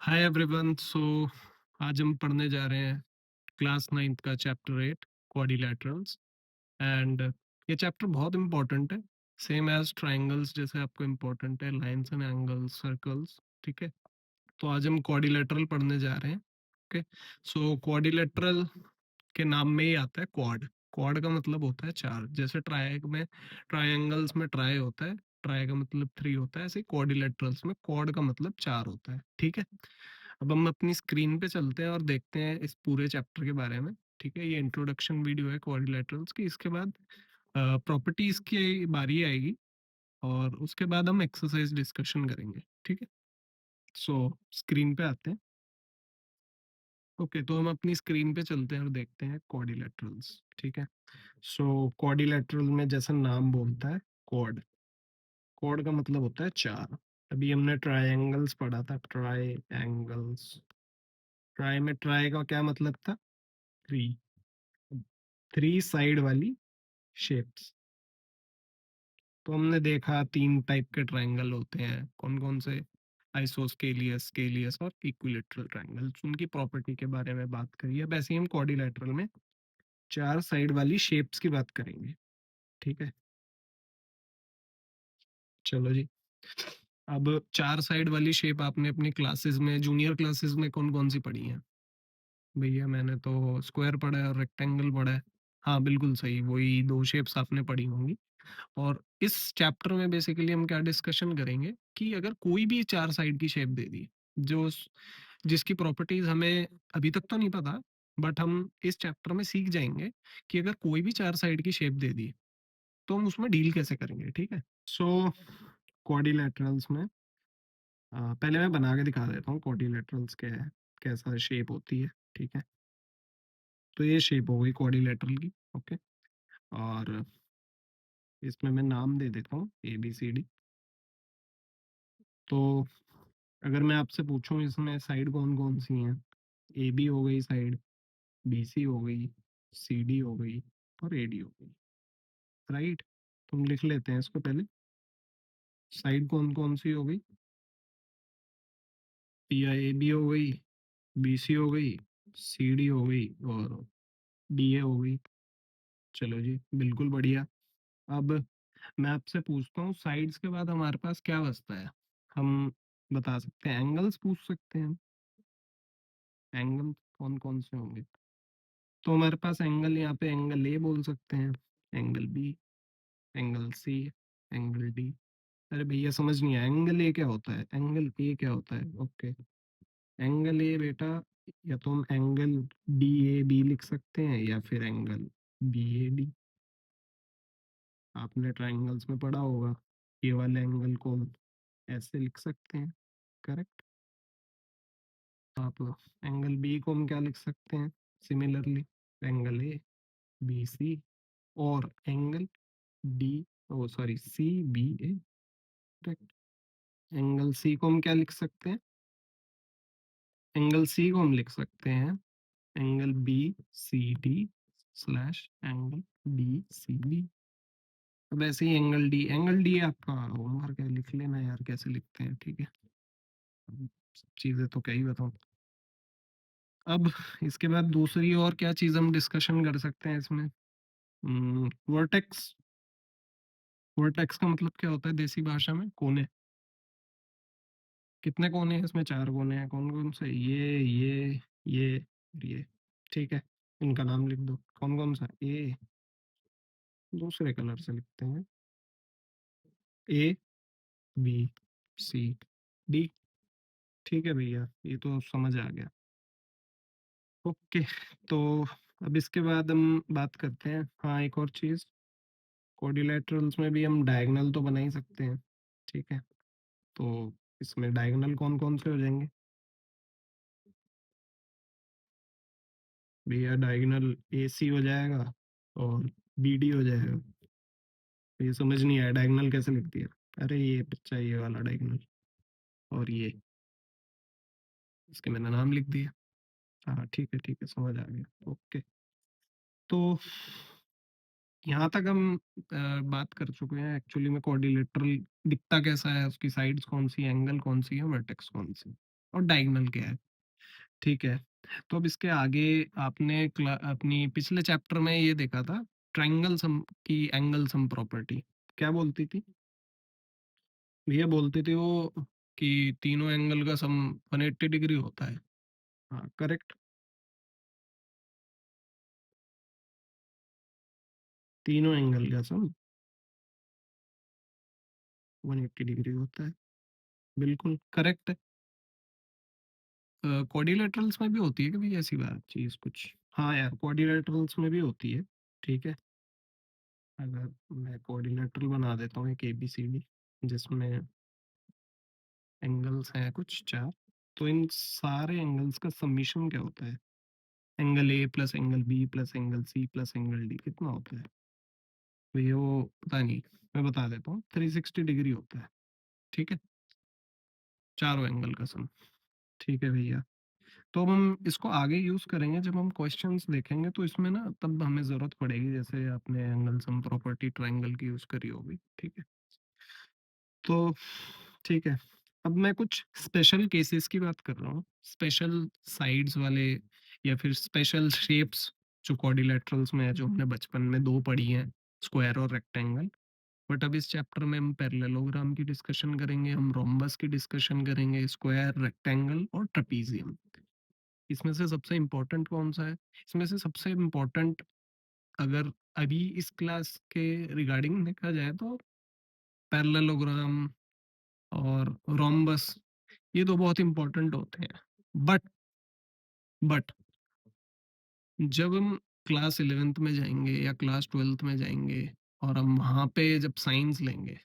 Hi everyone. आज हम पढ़ने जा रहे हैं क्लास 9th का चैप्टर 8 क्वाड्रिलैटरल्स। एंड ये चैप्टर बहुत इंपॉर्टेंट है, सेम एज ट्रायंगल्स जैसे आपको इंपॉर्टेंट है लाइंस एंड एंगल्स, सर्कल्स। ठीक है, तो आज हम क्वाड्रिलैटरल पढ़ने जा रहे हैं। ओके, सो क्वाड्रिलैटरल के नाम में ही आता है क्वाड। क्वाड का मतलब होता है चार, जैसे ट्रायंगल्स में ट्राई होता है, ट्राई का मतलब थ्री होता है, ऐसे क्वाड्रिलैटरल्स में क्वाड का मतलब चार होता है। ठीक है, अब हम अपनी स्क्रीन पे चलते हैं और देखते हैं इस पूरे चैप्टर के बारे में। ठीक है, ये इंट्रोडक्शन वीडियो है क्वाड्रिलैटरल्स की। इसके बाद प्रॉपर्टीज की बारी आएगी और उसके बाद हम एक्सरसाइज डिस्कशन करेंगे। ठीक है, सो स्क्रीन पे आते हैं। ओके, तो हम अपनी स्क्रीन पे चलते हैं और देखते हैं क्वाड्रिलैटरल्स। ठीक है, सो क्वाड्रिलैटरल में जैसा नाम बोलता है क्वाड, क्वाड का मतलब होता है चार। अभी हमने ट्रायंगल्स पढ़ा था, ट्राई एंगल्स। ट्राई में ट्राई का क्या मतलब था? थ्री, थ्री साइड वाली शेप्स। तो हमने देखा तीन टाइप के ट्रायंगल होते हैं, कौन कौन से? आइसोस्केलियस, स्केलियस और इक्विलेटरल ट्रायंगल्स। उनकी प्रॉपर्टी के बारे में बात करिए। अब ऐसे ही हम क्वाड्रिलैटरल में चार साइड वाली शेप्स की बात करेंगे। ठीक है, चलो जी। अब चार साइड वाली शेप आपने अपनी क्लासेस में, जूनियर क्लासेस में कौन कौन सी पढ़ी है? भैया मैंने तो स्क्वायर पढ़ा है और रेक्टेंगल पढ़ा है। हाँ बिल्कुल सही, वही दो शेप्स आपने पढ़ी होंगी। और इस चैप्टर में बेसिकली हम क्या डिस्कशन करेंगे कि अगर कोई भी चार साइड की शेप दे दी, जो जिसकी प्रॉपर्टीज हमें अभी तक तो नहीं पता, बट हम इस चैप्टर में सीख जाएंगे कि अगर कोई भी चार साइड की शेप दे दी तो हम उसमें डील कैसे करेंगे। ठीक है, सो क्वाड्रिलैटरल्स में पहले मैं बना के दिखा देता हूँ क्वाड्रिलैटरल्स क्या है, कैसा शेप होती है। ठीक है, तो ये शेप हो गई क्वाड्रिलैटरल की। ओके, और इसमें मैं नाम दे देता हूँ ए बी सी डी। तो अगर मैं आपसे पूछूं इसमें साइड कौन कौन सी हैं, ए बी हो गई साइड, बी सी हो गई, सी डी हो गई और ए डी हो गई। राइट, तुम लिख लेते हैं इसको पहले। साइड कौन कौन सी हो गई? या ए बी हो गई, बी सी हो गई, सी डी हो गई और डी ए हो गई। चलो जी, बिल्कुल बढ़िया। अब मैं आपसे पूछता हूँ साइड्स के बाद हमारे पास क्या बचता है? हम बता सकते हैं, एंगल्स पूछ सकते हैं। एंगल कौन कौन से होंगे? तो हमारे पास एंगल, यहाँ पे एंगल ए बोल सकते हैं, angle B, angle C, angle D. अरे भैया समझ नहीं आया, एंगल ए क्या होता है, एंगल ए क्या होता है? ओके, एंगल ए बेटा, या तो हम एंगल डी ए बी लिख सकते हैं या फिर एंगल बी ए डी। आपने ट्राइंगल्स में पढ़ा होगा, ये वाले एंगल को हम ऐसे लिख सकते हैं। करेक्ट। आप एंगल बी को हम क्या लिख सकते हैं? Similarly angle A B C, और angle D, oh sorry, C B A. Correct. Angle C को हम क्या लिख सकते हैं? एंगल सी को हम लिख सकते हैं angle B C D slash angle D C B. अब ऐसे ही एंगल डी आपका होमवर्क है, लिख लेना यार कैसे लिखते हैं। ठीक है, अब सब चीजें तो क्या ही बताऊं। अब इसके बाद दूसरी और क्या चीज हम डिस्कशन कर सकते हैं इसमें? वर्टेक्स। वर्टेक्स का मतलब क्या होता है देसी भाषा में? कोने। कितने कोने हैं इसमें? चार कोने हैं। कौन कौन से? ये और ये। ठीक है, इनका नाम लिख दो। कौन कौन सा? ए, दूसरे कलर से लिखते हैं, ए बी सी डी। ठीक है भैया, ये तो समझ आ गया। ओके, तो अब इसके बाद हम बात करते हैं, हाँ एक और चीज, कोऑर्डिनेटर्स में भी हम डायगोनल तो बना ही सकते हैं। ठीक है, तो इसमें डायगोनल कौन कौन से हो जाएंगे भैया? डायगोनल ए सी हो जाएगा और बी डी हो जाएगा। ये समझ नहीं आया, डायगोनल कैसे लिख दिया? अरे ये बच्चा, ये वाला डायगोनल, और ये, इसके मैंने नाम लिख दिया। हाँ ठीक है, समझ आ गया। ओके, तो यहाँ तक हम बात कर चुके हैं एक्चुअली में क्वाड्रिलेटरल दिखता कैसा है, उसकी साइड्स कौन सी, एंगल कौन सी है, वर्टेक्स कौन सी। और डायगोनल क्या है, ठीक है। तो अब इसके आगे आपने अपनी पिछले चैप्टर में ये देखा था, ट्रायंगल सम की एंगल सम प्रॉपर्टी क्या बोलती थी? ये बोलती थी वो कि तीनों एंगल का सम 180 डिग्री होता है। हाँ, करेक्ट। तीनों एंगल का सम 180 डिग्री होता है, बिल्कुल करेक्ट है। क्वाड्रिलेटरल्स में भी होती है कभी ऐसी बात चीज कुछ? हाँ यार, क्वाड्रिलेटरल्स में भी होती है, ठीक है। अगर मैं क्वाड्रिलेटरल बना देता हूँ एक ABCD, जिसमें एंगल्स हैं कुछ 4, तो इन सारे एंगल्स का समीशन क्या होता है? Angle A plus angle B plus angle C plus angle D कितना होता है? भैया वो पता नहीं, मैं बता देता हूँ, 360 डिग्री होता है, ठीक है, चारों एंगल का सम। ठीक है भैया। तो अब हम इसको आगे यूज करेंगे जब हम क्वेश्चंस देखेंगे, तो इसमें ना तब हमें जरूरत पड़ेगी, जैसे आपने एंगल सम प्रॉपर्टी ट्रायंगल की यूज करी होगी, ठीक है। तो ठीक है, अब मैं कुछ स्पेशल केसेस की बात कर रहा हूँ, स्पेशल साइड्स वाले या फिर स्पेशल शेप्स जो क्वाड्रिलेटरल्स में है, जो हमने बचपन में दो पढ़ी हैं, स्क्वायर और रेक्टेंगल। बट अब इस चैप्टर में हम पैरेललोग्राम की डिस्कशन करेंगे, हम रोम्बस की डिस्कशन करेंगे, स्क्वायर, रेक्टेंगल और ट्रेपीजियम। इसमें से सबसे इम्पोर्टेंट कौन सा है? इसमें से सबसे इम्पोर्टेंट, अगर अभी इस क्लास के रिगार्डिंग देखा जाए, तो पैरेललोग्राम और रोम्बस, ये तो बहुत इम्पोर्टेंट होते हैं। बट बट जब हम क्लास 11th में जाएंगे या क्लास 12th में जाएंगे, और हम वहाँ पे जब साइंस लेंगे,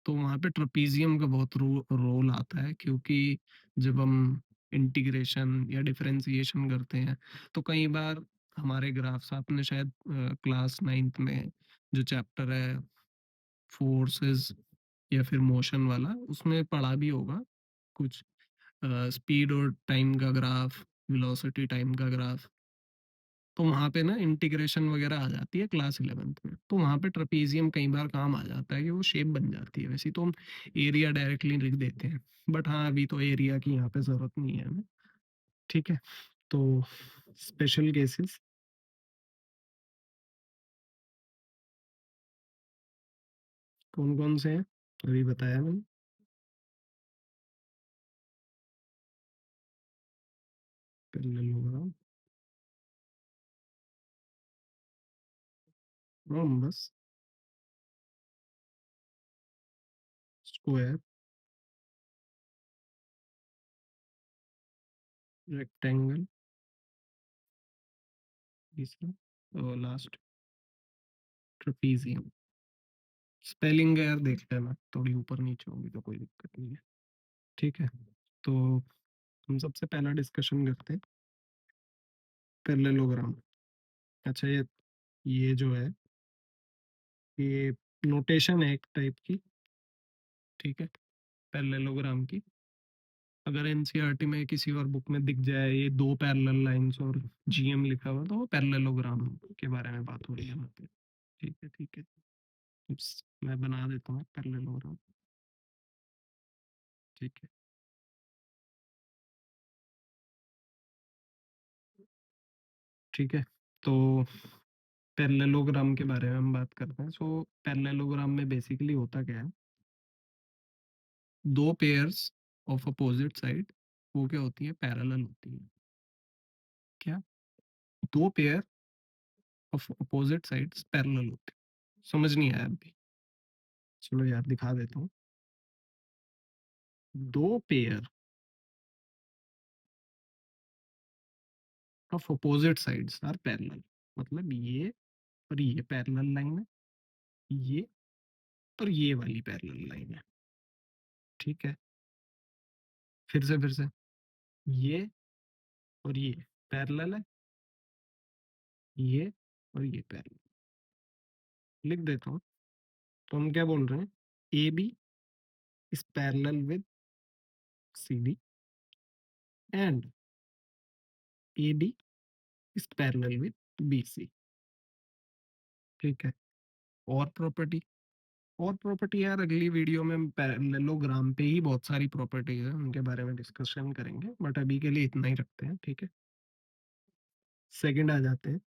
तो वहाँ पे ट्रेपीजियम का बहुत रोल आता है, क्योंकि जब हम इंटीग्रेशन या डिफरेंशिएशन करते हैं, तो कई बार हमारे ग्राफ्स, आपने शायद क्लास 9th में जो चैप्टर है फोर्सेस या फिर मोशन वाला, उसमें पढ़ा भी होगा कुछ, स्पीड और टाइम का ग्राफ, वेलोसिटी टाइम का ग्राफ। तो वहाँ पे ना इंटीग्रेशन वगैरह आ जाती है क्लास 11th में, तो वहाँ पे ट्रेपीजियम कई बार काम आ जाता है कि वो शेप बन जाती है। वैसे तो हम एरिया डायरेक्टली लिख देते हैं, बट हाँ, अभी तो एरिया की यहाँ पे ज़रूरत नहीं है हमें, ठीक है। तो स्पेशल केसेस कौन कौन से हैं, अभी बताया मैंने। पैरेललोग्राम, रोम्बस, स्क्वायर, रेक्टेंगल, तीसरा और लास्ट ट्रेपीजियम। स्पेलिंग यार देख लेना, थोड़ी ऊपर नीचे होगी तो कोई दिक्कत नहीं है, ठीक है। तो हम सबसे पहला डिस्कशन करते हैं पैरेललोग्राम। अच्छा, ये जो है, ये नोटेशन है एक टाइप की, ठीक है, पैरेललोग्राम की। अगर एनसीईआरटी में किसी और बुक में दिख जाए ये दो पैरेलल लाइंस और GM लिखा हुआ, तो वो पैरेललोग्राम के बारे में बात हो रही है यहाँ पे, ठीक है, ठीक है। मैं बना देता हूँ पैरेललोग्राम, ठीक है, ठीक है। तो पैरेललोग्राम के बारे में हम बात करते हैं। सो पैरेललोग्राम में बेसिकली होता क्या है, दो पेयर्स ऑफ अपोजिट साइड, वो क्या होती है, पैरेलल होती है। क्या? दो pair of opposite sides parallel होते हैं। समझ नहीं आया अभी? चलो यार दिखा देता हूँ। दो pair of opposite sides are parallel, मतलब ये और ये पैरेलल लाइन है, ये और ये वाली पैरेलल लाइन है, ठीक है। फिर से ये और ये पैरेलल है, ये और ये पैरेलल, लिख देता हूँ। तो हम क्या बोल रहे हैं, AB is parallel with CD and AD is parallel with BC, ठीक है। और प्रॉपर्टी, और प्रॉपर्टी यार अगली वीडियो में पैरेललोग्राम पे ही बहुत सारी प्रॉपर्टीज है, उनके बारे में डिस्कशन करेंगे, बट अभी के लिए इतना ही रखते हैं, ठीक है। सेकंड आ जाते हैं।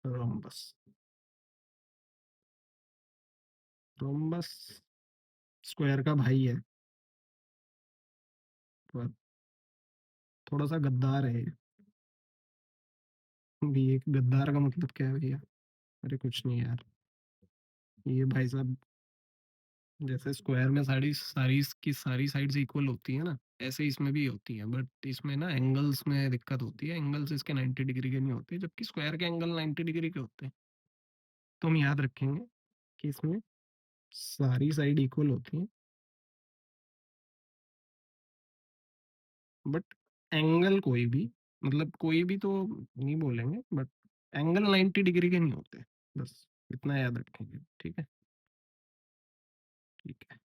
रोम्बस। रोम्बस स्क्वायर का भाई है, पर थोड़ा सा गद्दार है ये। भी एक गद्दार का मतलब क्या है भैया? अरे कुछ नहीं यार, ये भाई साहब, जैसे स्क्वायर में सारी सारी की सारी साइड्स इक्वल होती है ना, ऐसे इसमें भी होती है, बट इसमें ना एंगल्स में दिक्कत होती है, एंगल्स इसके 90 डिग्री के नहीं होते, जबकि स्क्वायर के एंगल 90 डिग्री के होते हैं। तो हम याद रखेंगे कि इसमें सारी साइड इक्वल होती हैं, बट एंगल कोई भी, मतलब कोई भी तो नहीं बोलेंगे, बट एंगल 90 डिग्री के नहीं होते, बस इतना याद रखेंगे, ठीक है। ठीक है।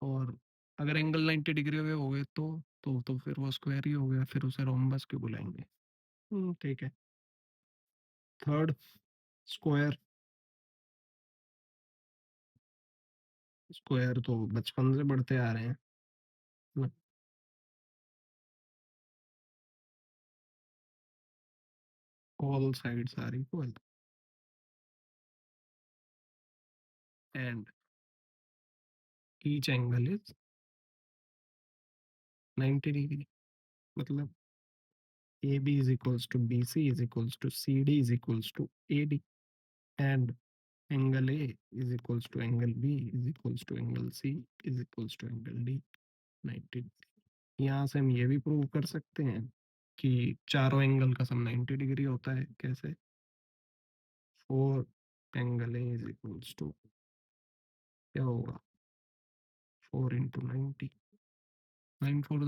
और अगर एंगल 90 डिग्री के हो गए तो फिर वो स्क्वायर ही हो गया, फिर उसे रोम्बस क्यों बुलाएंगे? ठीक है। Third, square. स्क्वायर तो बचपन से बढ़ते आ रहे हैं ना। All sides are equal and each angle is 90 degree, मतलब A B is equals to B C is equals to C D is equals to A D, and angle A is equals to angle B is equals to angle C is equals to angle D, 90। यहाँ से हम ये भी prove कर सकते हैं कि चारों एंगल का सम 90 डिग्री होता है। कैसे? Four angle A is equals to, क्या होगा, 4 into 90, 9 4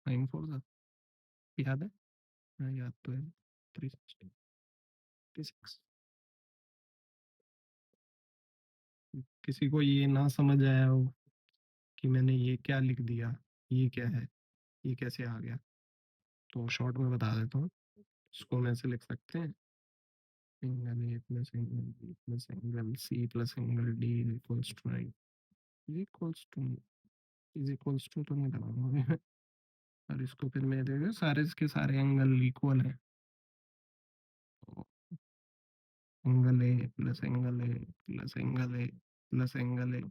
9 4 याद है? हाँ याद तो है। 366। किसी को ये ना समझ आया हो कि मैंने ये क्या लिख दिया, ये क्या है, ये कैसे आ गया, तो शॉर्ट में बता देता हूँ। इसको हम ऐसे लिख सकते हैं, angle A plus angle B plus angle C plus angle D is equals to 9, is equals to, is equals to तो नहीं लगाऊंगा और इसको फिर मैं देखो सारे इसके सारे एंगल इक्वल है, तो angle A plus angle A plus angle A plus angle A,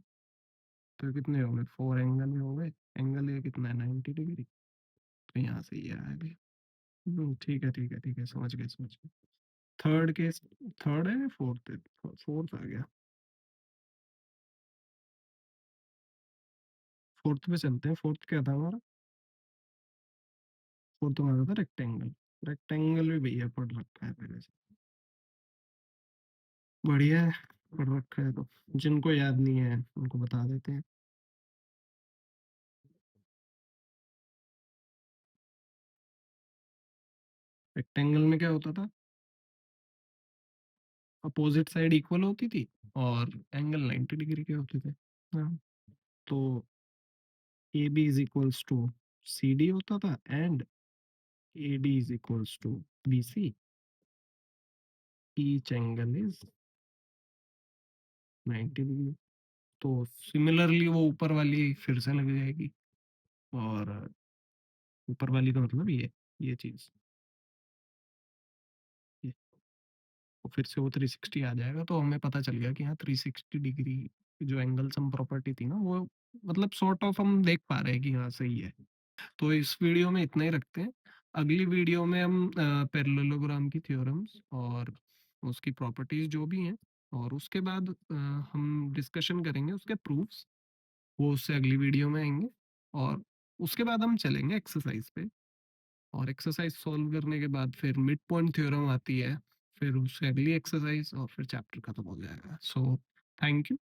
तो कितने हो गए, 4 एंगल हो गए। एंगल ए कितना है, 90 डिग्री, तो यहाँ से ये आ गया। ठीक है ठीक है ठीक है, समझ गए समझ गए। थर्ड केस, थर्ड है, फोर्थ है, फोर्थ आ गया। फोर्थ पे चलते हैं। फोर्थ क्या था हमारा? फोर्थ हमारा था रेक्टेंगल। रेक्टेंगल भी भैया पढ़ रखा है पहले से, बढ़िया है, पढ़ रखा है तो जिनको याद नहीं है उनको बता देते हैं। रेक्टेंगल में क्या होता था, अपोजिट साइड इक्वल होती थी और एंगल 90 डिग्री के होते थे। हाँ, तो A B is equals to C D होता था and A D is equals to B C, each angle is 90 degree. तो सिमिलरली वो ऊपर वाली फिर से लग जाएगी, और ऊपर वाली का मतलब ये चीज, ये तो फिर से वो 360 आ जाएगा, तो हमें पता चल गया कि हाँ 360 डिग्री जो एंगल सम प्रॉपर्टी थी ना, वो मतलब सॉर्ट ऑफ हम देख पा रहे हैं कि हाँ सही है। तो इस वीडियो में इतना ही रखते हैं। अगली वीडियो में हम पैरेललोग्राम की थ्योरम्स और उसकी प्रॉपर्टीज जो भी हैं, और उसके बाद हम डिस्कशन करेंगे उसके प्रूफ्स, वो उससे अगली वीडियो में आएंगे। और उसके बाद हम चलेंगे एक्सरसाइज पे, और एक्सरसाइज सॉल्व करने के बाद फिर मिड पॉइंट थ्योरम आती है, फिर उससे अगली एक्सरसाइज और फिर चैप्टर खत्म हो जाएगा। So thank you.